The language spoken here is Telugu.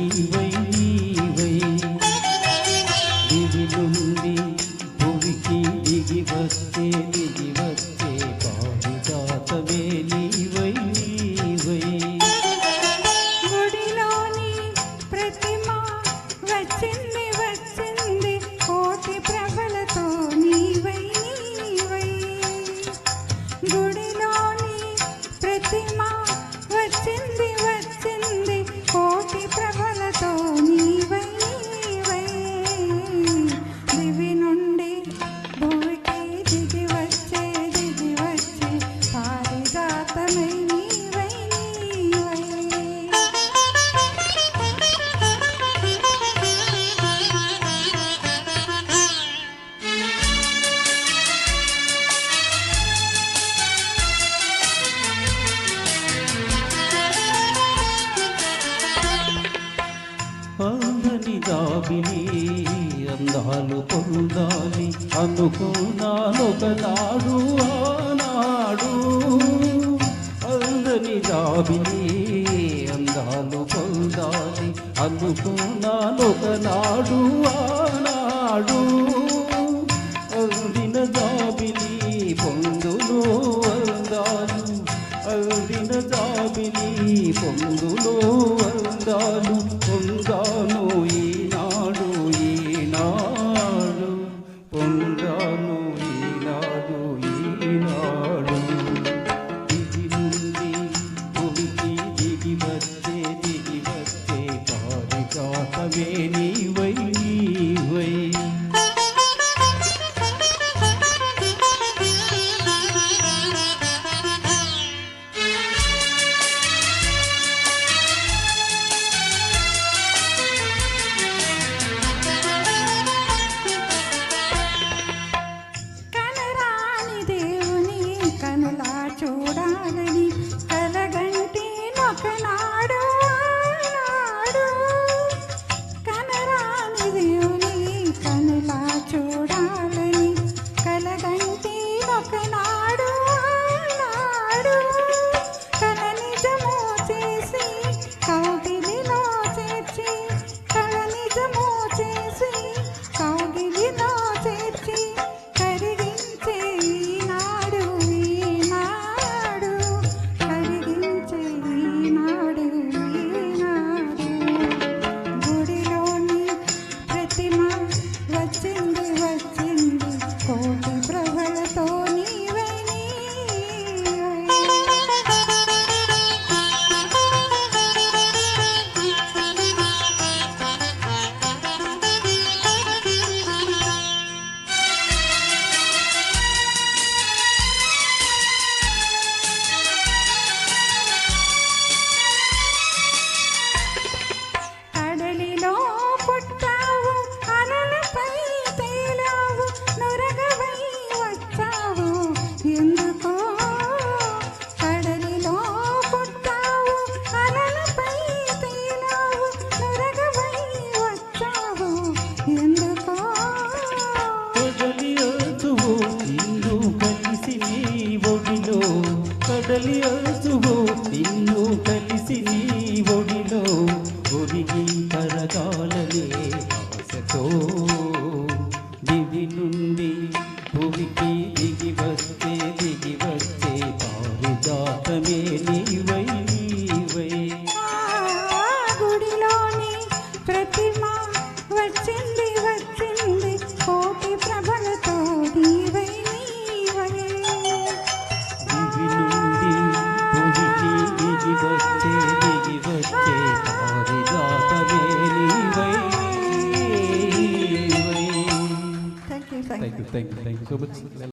నీవై నీవై దివి నుండి భూమికి దిగి వస్తే పారిజాతమే నీవై నీవై గుడిలోని ప్రతిమ వచ్చింది వచ్చింది కోటి ప్రభలతో నీవై నీవై గుడిలోని ప్రతిమ వచ్చింది వచ్చింది కోటి ప్రభలతో నీవై నీవై దివి నుండి భూమికి దిగి వచ్చే పారిజాతమై నీవై నీవై అందని దాబిని అందాలు పొందాలి అనుకున్నానొకనాడు ఆనాడు అందని దాబిని అందాలు పొందాలి అనుకున్నానొకనాడు ఆనాడు అందిన దాబిని పొందులో అందాలు అందిన దాబిని పొందులో అందాలు పొందాను ఈనాడు ఈనాడు పొందాను ఈనాడు ఈనాడు దిగి నుండి భూమికి దిగి వచ్చే పారిజాతమే నీవై నీవై కనులా చూడాలని కలగంటి ఒకనాడు ఆనాడు కనరాని దేవుని కనులా చూడాలని కలగంటి ఒకనాడు ఆనాడు కల నిజము చేసి కౌగిలిలో చేర్చి కల నిజము చేసి కౌగిలిలో చేర్చి కరిగించే ఈనాడు ఈనాడు కరిగించే ఈనాడు ఈనాడు గుడిలోని ప్రతిమ వచ్చింది వచ్చింది కోటి ప్రభలతో నీవై కడలిలో పుట్టావు అలలపై తేలావు నురగవై వచ్చావు ఎందుకో కడలిలో పుట్టావు అలలపై తేలావు నురగవై వచ్చావు ఎందుకో కడలి అతువు నిన్ను కలిసి నీ ఒడిలో కడలి అతువు నిన్ను కలిసి నీ ఒడిలో ఒరిగి కరగాలనే ఆశతో దివి నుండి భూమికి దిగి వస్తే పారిజాతమే నీవై నీవై గుడిలోని ప్రతిమ వచ్చింది వచ్చింది కోటి ప్రభలతో నీవై నీవై దివి నుండి భూమికి దిగి వస్తే పారిజాతమే నీవై నీవై thank you thank you so much